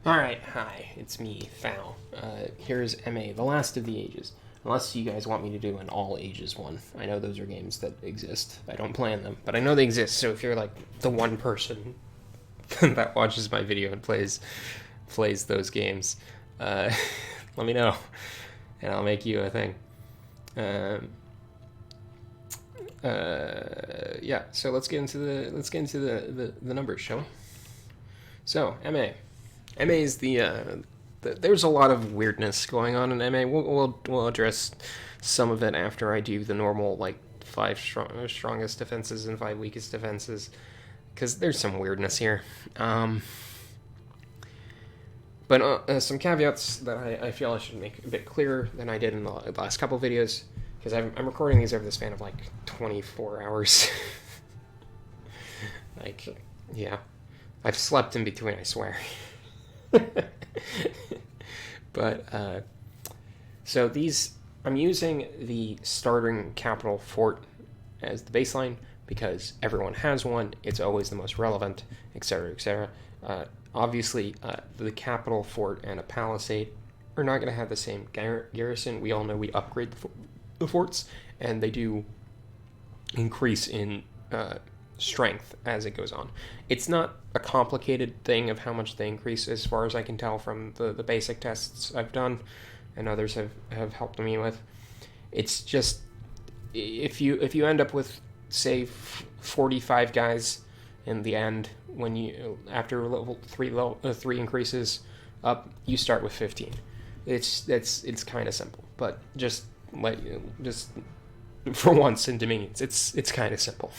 Alright, hi, it's me, Thao. Here's MA, The Last of the Ages. Unless you guys want me to do an all ages one. I know those are games that exist. I don't plan them, but I know they exist, so if you're like the one person that watches my video and plays those games, let me know, and I'll make you a thing. Yeah, so let's get into the numbers, shall we? So, MA. MA is there's a lot of weirdness going on in MA. We'll address some of it after I do the normal, like, 5 strongest defenses and 5 weakest defenses, because there's some weirdness here. But some caveats that I feel I should make a bit clearer than I did in the last couple videos, because I'm recording these over the span of, like, 24 hours. Like, yeah. I've slept in between, I swear. But so I'm using the starting capital fort as the baseline because everyone has one. It's always the most relevant, etc., etc. Obviously, the capital fort and a palisade are not going to have the same garrison. We all know we upgrade the forts, and they do increase in strength as it goes on. It's not a complicated thing of how much they increase, as far as I can tell from the basic tests I've done and others have helped me with. It's just if you end up with, say, 45 guys in the end, when you after level 3 increases up, you start with 15. It's kind of simple, but just for once in Dominions, it's kind of simple.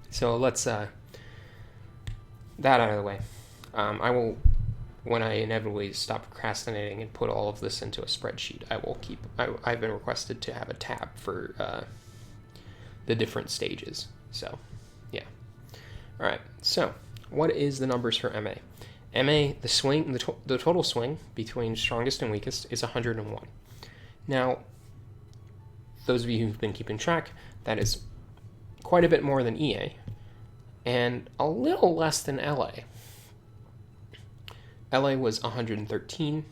So let's that out of the way. I will, when I inevitably stop procrastinating and put all of this into a spreadsheet, I've been requested to have a tab for the different stages. So, yeah. All right. So, what is the numbers for MA? MA, the total swing between strongest and weakest is 101. Now, those of you who've been keeping track, that is quite a bit more than EA, and a little less than LA. LA was 113,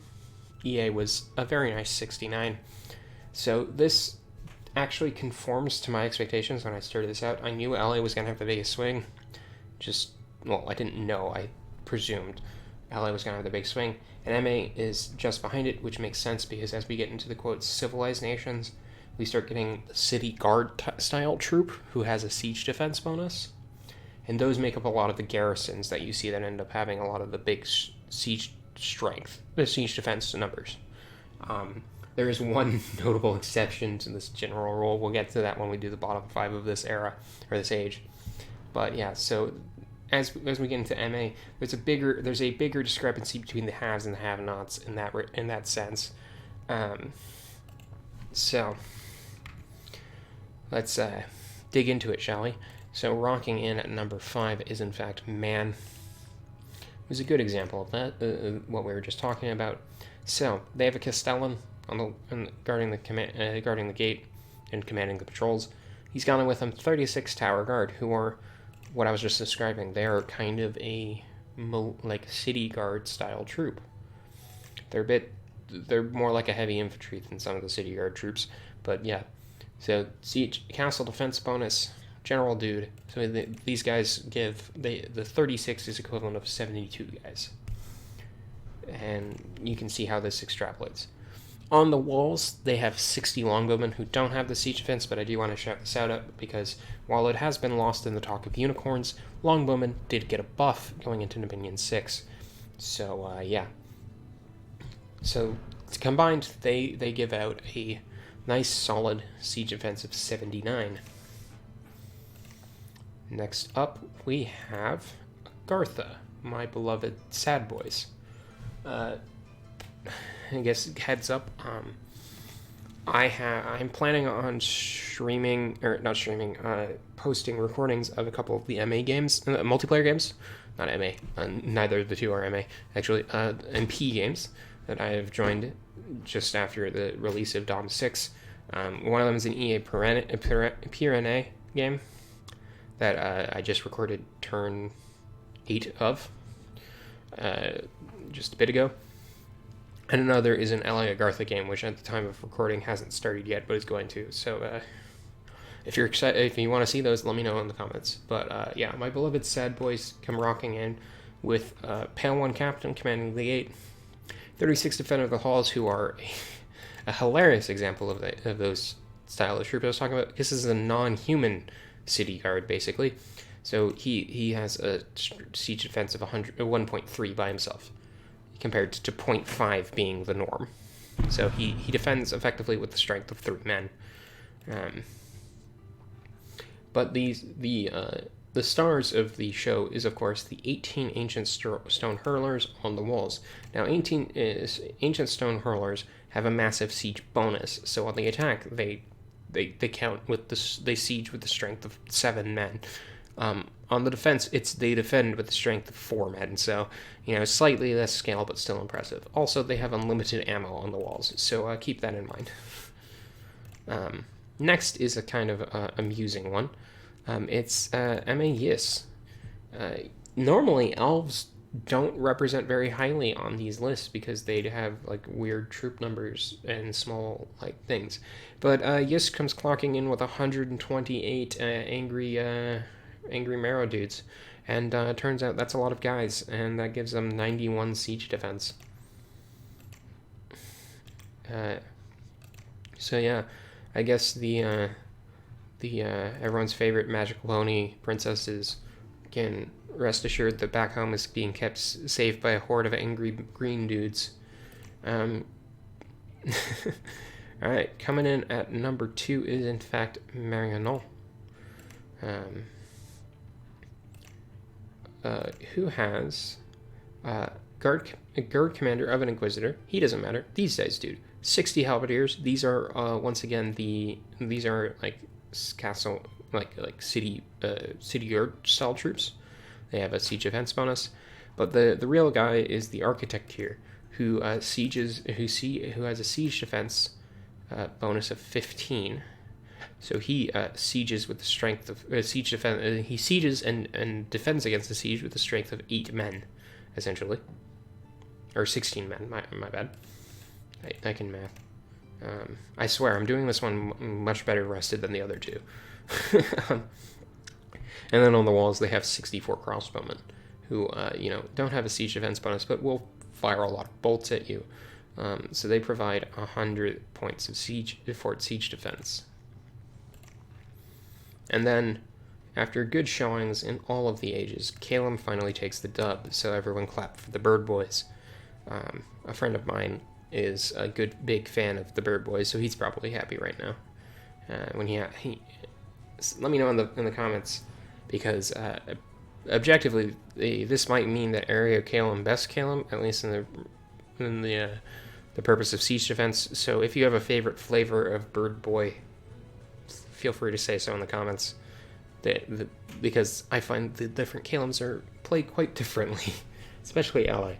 EA was a very nice 69. So this actually conforms to my expectations when I started this out. I knew LA was going to have the biggest swing. I didn't know, I presumed LA was going to have the big swing. And MA is just behind it, which makes sense because as we get into the, quote, civilized nations, we start getting the city guard style troop who has a siege defense bonus. And those make up a lot of the garrisons that you see that end up having a lot of the big siege defense numbers. There is one notable exception to this general rule. We'll get to that when we do the bottom 5 of this era, or this age. But yeah, so as we get into MA, there's a bigger discrepancy between the haves and the have-nots in that sense. So let's dig into it, shall we? So rocking in at number 5 is in fact Man. It was a good example of that, what we were just talking about. So they have a Castellan guarding the gate and commanding the patrols. He's got with him 36 tower guard, who are what I was just describing. They are kind of a city guard style troop. They're more like a heavy infantry than some of the city guard troops, but yeah. So siege castle defense bonus, general dude. So these guys the 36 is equivalent of 72 guys, and you can see how this extrapolates. On the walls, they have 60 longbowmen who don't have the siege defense, but I do want to shout this out because while it has been lost in the talk of unicorns, longbowmen did get a buff going into Dominion 6. So yeah. So combined, they give out a nice solid siege defense of 79. Next up, we have Gartha, my beloved sad boys. I guess heads up, I'm planning on posting recordings of a couple of the MA games, multiplayer games, not MA, neither of the two are MA, actually, MP games that I have joined just after the release of Dom 6. One of them is an EA Pyrenees game that I just recorded turn 8 of. just a bit ago. And another is an Ally Agartha game, which at the time of recording hasn't started yet, but is going to. So if you're excited, if you want to see those, let me know in the comments. But yeah, my beloved sad boys come rocking in with Pale One Captain commanding the 8, 36 Defender of the Halls, who are a hilarious example of those style of troops I was talking about. This is a non-human city guard, basically. So he has a siege defense of 1.3 by himself, compared to 0.5 being the norm. So he defends effectively with the strength of 3 men. But the stars of the show is, of course, the 18 ancient stone hurlers on the walls. Now, 18 ancient stone hurlers have a massive siege bonus. So on the attack, they count with they siege with the strength of 7 men. On the defense, they defend with the strength of 4 men, so, slightly less scale, but still impressive. Also, they have unlimited ammo on the walls, so keep that in mind. Next is a kind of amusing one. It's Yis. Normally, elves don't represent very highly on these lists because they have, weird troop numbers and small, things. But Yis comes clocking in with 128 angry marrow dudes, and turns out that's a lot of guys, and that gives them 91 siege defense. So yeah, I guess the everyone's favorite magical pony princesses can rest assured that back home is being kept safe by a horde of angry green dudes. All right, coming in at number 2 is in fact Marianol. Who has guard commander of an Inquisitor. He doesn't matter. These guys do. 60 halberdiers. These are once again these are castle city guard style troops. They have a siege defense bonus, but the real guy is the architect here, who has a siege defense bonus of 15. So he sieges with the strength of siege defense. He sieges and defends against the siege with the strength of 8 men, essentially, or 16 men. My bad. I can math. I swear I'm doing this one much better rested than the other 2. And then on the walls they have 64 crossbowmen, who don't have a siege defense bonus, but will fire a lot of bolts at you. So they provide 100 points of fort siege defense. And then, after good showings in all of the ages, Calum finally takes the dub, so everyone clap for the Bird Boys. A friend of mine is a good big fan of the Bird Boys, so he's probably happy right now. When he let me know in the comments, because objectively this might mean that area Calum best Calum, at least in the purpose of siege defense. So if you have a favorite flavor of Bird Boy, feel free to say so in the comments, because I find the different Calums are played quite differently, especially Ally.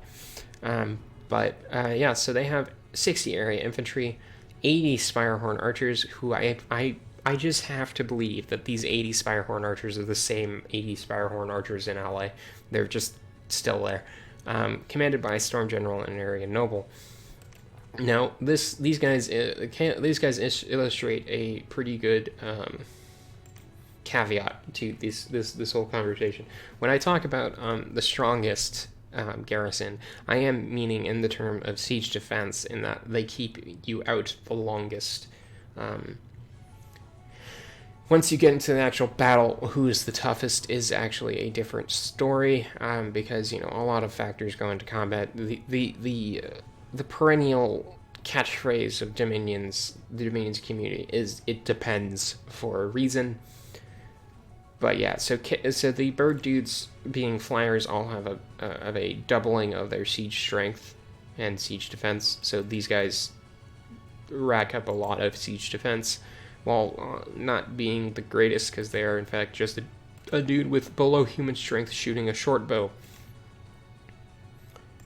But yeah, so they have 60 area infantry, 80 Spirehorn archers, who I just have to believe that these 80 Spirehorn archers are the same 80 Spirehorn archers in Ally. They're just still there. Commanded by Storm General and Area Noble. Now, these guys illustrate a pretty good caveat to this whole conversation. When I talk about the strongest garrison, I am meaning in the term of siege defense, in that they keep you out the longest. Once you get into the actual battle, who is the toughest is actually a different story, because a lot of factors go into combat. The perennial catchphrase of the Dominions community is "it depends" for a reason. But yeah, so the bird dudes, being flyers, all have a doubling of their siege strength and siege defense. So these guys rack up a lot of siege defense, while not being the greatest, because they are in fact just a dude with below human strength shooting a short bow.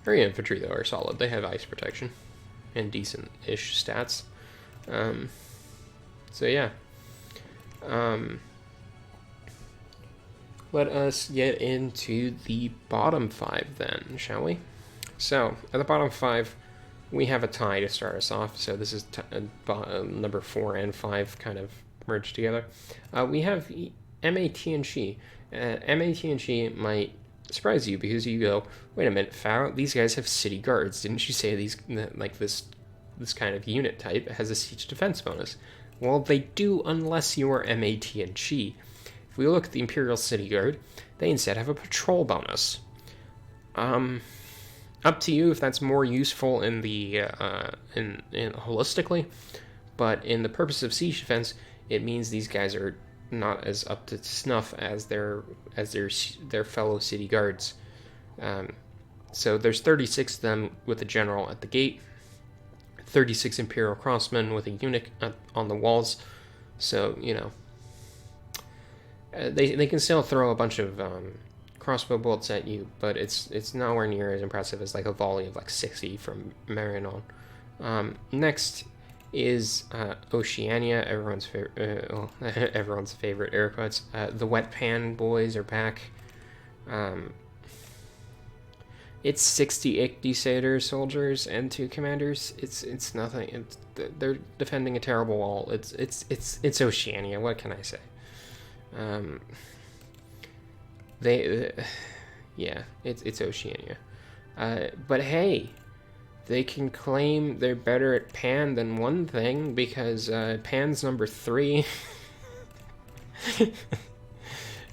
Area infantry, though, are solid. They have ice protection and decent-ish stats. So yeah. Let us get into the bottom 5 then, shall we? So at the bottom 5, we have a tie to start us off. So this is number 4 and 5 kind of merged together. We have MAT and She. MAT and She might surprise you because you go, wait a minute, Fao, these guys have city guards. Didn't you say these this kind of unit type has a siege defense bonus? Well, they do unless you are MAT and She. If we look at the Imperial City Guard, they instead have a patrol bonus. Up to you if that's more useful in the in holistically, but in the purpose of siege defense, it means these guys are not as up to snuff as their fellow city guards. So there's 36 of them with a general at the gate, 36 Imperial crossmen with a eunuch on the walls. So they can still throw a bunch of crossbow bolts at you, but it's nowhere near as impressive as like a volley of like 60 from Marinon. Next is Oceania, everyone's favorite air quotes. The Wet Pan boys are back. It's 60 Ichthyosaur soldiers and 2 commanders. It's nothing. They're defending a terrible wall. It's Oceania. What can I say? It's Oceania. But hey, they can claim they're better at Pan than one thing because Pan's number 3,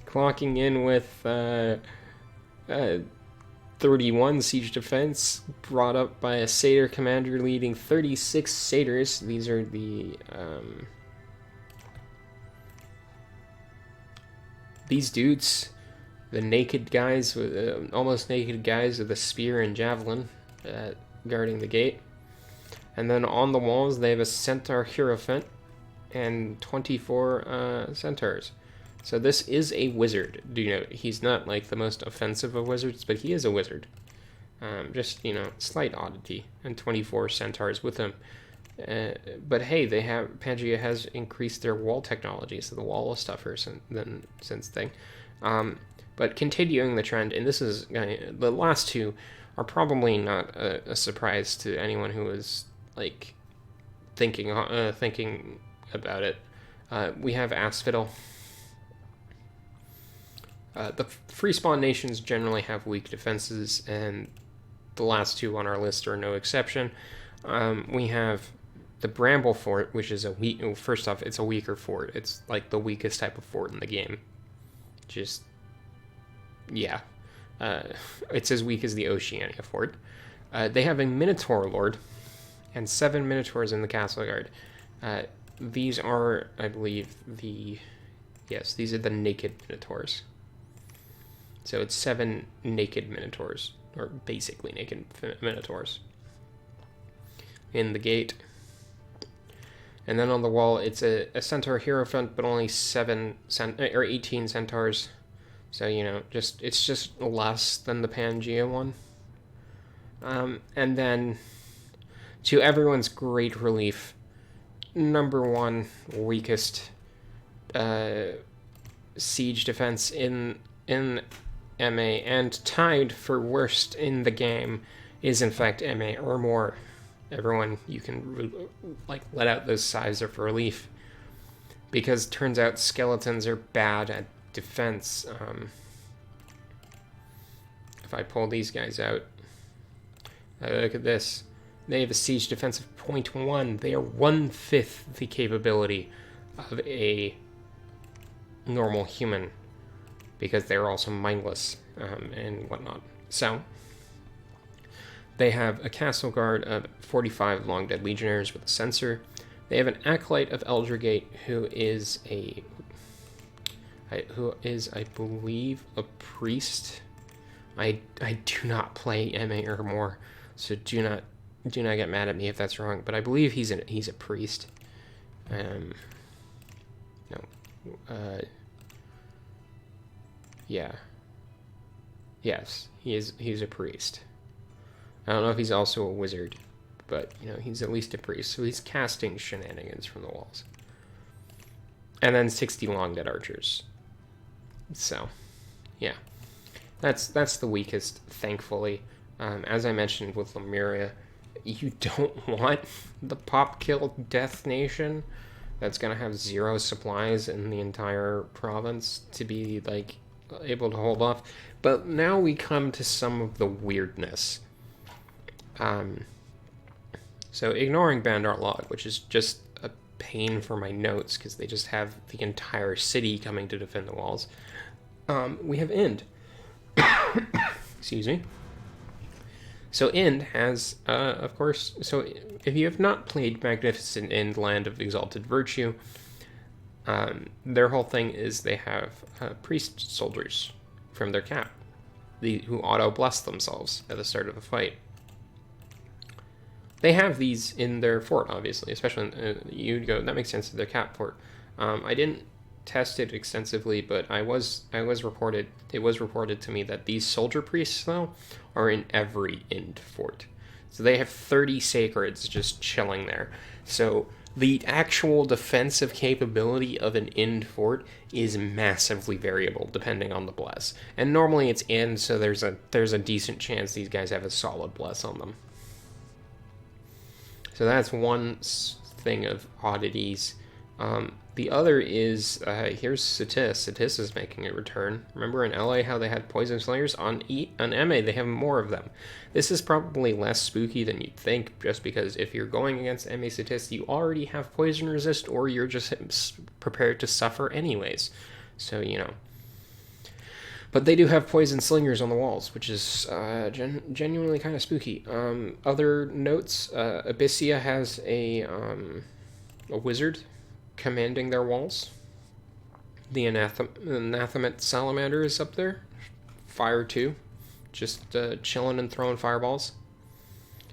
clocking in with 31 siege defense, brought up by a satyr commander leading 36 satyrs. These are the these dudes, the naked guys with almost naked guys with a spear and javelin guarding the gate. And then on the walls they have a centaur hierophant and 24 centaurs. So this is a wizard. Do you know he's not like the most offensive of wizards, but he is a wizard. Just slight oddity, and 24 centaurs with him. But hey, Pangea has increased their wall technology, so the wall is tougher since thing. But continuing the trend, and this is the last 2 are probably not a surprise to anyone who is like thinking about it. We have Asphodel. The free spawn nations generally have weak defenses, and the last 2 on our list are no exception. We have the Bramble Fort, which is first off, it's a weaker fort. It's like the weakest type of fort in the game. It's as weak as the Oceania Fort. They have a Minotaur Lord and 7 Minotaurs in the Castle Guard. These are, I believe, these are the naked Minotaurs. So it's 7 naked Minotaurs, or basically naked Minotaurs, in the gate. And then on the wall, it's a centaur hierophant, but only 18 centaurs. So it's just less than the Pangea one. And then, to everyone's great relief, number 1 weakest siege defense in MA, and tied for worst in the game is in fact MA or more. Everyone, you can let out those sighs of relief, because turns out skeletons are bad at defense. If I pull these guys out, look at this. They have a siege defense of 0.1. They are 1/5 the capability of a normal human, because they're also mindless and whatnot. So they have a castle guard of 45 long dead legionnaires with a censor. They have an acolyte of Eldragate who is I believe a priest. I do not play MA or more, so do not get mad at me if that's wrong. But I believe he's a priest. Yes, he's a priest. I don't know if he's also a wizard, but he's at least a priest, so he's casting shenanigans from the walls. And then 60 long dead archers. So, yeah. That's the weakest, thankfully. As I mentioned with Lemuria, you don't want the pop kill Death Nation that's gonna have zero supplies in the entire province to be like able to hold off. But now we come to some of the weirdness. Um, so ignoring Bandar Log, which is just a pain for my notes because they just have the entire city coming to defend the walls. We have Ind. Excuse me. So Ind has, of course, so if you have not played Magnificent Ind, Land of Exalted Virtue, their whole thing is they have priest soldiers from their cap who auto-bless themselves at the start of the fight. They have these in their fort, obviously, especially you'd go, that makes sense to their cap fort. I didn't test it extensively, but it was reported to me that these soldier priests, though, are in every Ind fort. So they have 30 sacreds just chilling there. So the actual defensive capability of an Ind fort is massively variable depending on the bless. And normally it's Ind, so there's a decent chance these guys have a solid bless on them. So that's one thing of oddities. The other is, here's Satis. Satis is making a return. Remember in LA how they had Poison Slayers? On MA, they have more of them. This is probably less spooky than you'd think, just because if you're going against MA Satis, you already have Poison Resist, or you're just prepared to suffer anyways. So, you know. But they do have Poison Slingers on the walls, which is genuinely kind of spooky. Other notes, Abyssia has a wizard commanding their walls. The Anathemet Salamander is up there. Fire 2. Just chilling and throwing fireballs.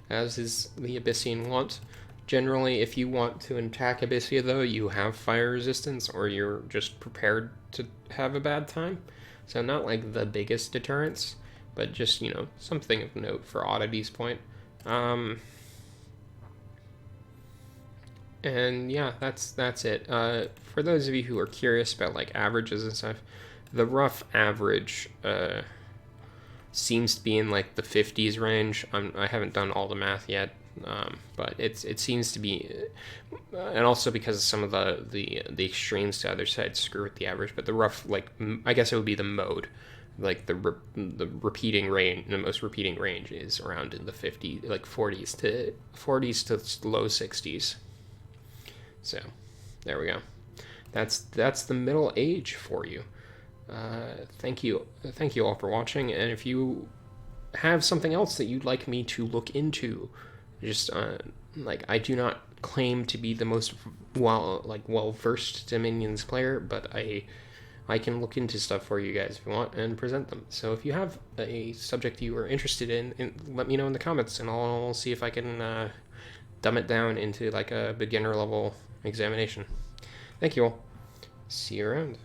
As is the Abyssian wont. Generally, if you want to attack Abyssia, though, you have fire resistance, or you're just prepared to have a bad time. So not like the biggest deterrence, but just, you know, something of note for oddities point. And yeah, that's it. For those of you who are curious about like averages and stuff, the rough average seems to be in like the 50s range. I haven't done all the math yet, but it seems to be, and also because some of the extremes to other sides screw with the average. But the rough, like, I guess it would be the mode, like the repeating range. The most repeating range is around in the 40s to low 60s. So, there we go. That's the middle age for you. Thank you all for watching. And if you have something else that you'd like me to look into, just like, I do not claim to be the most well versed Dominions player, but I can look into stuff for you guys if you want and present them. So if you have a subject you are interested in let me know in the comments, and I'll see if I can dumb it down into like a beginner level examination. Thank you all. See you around.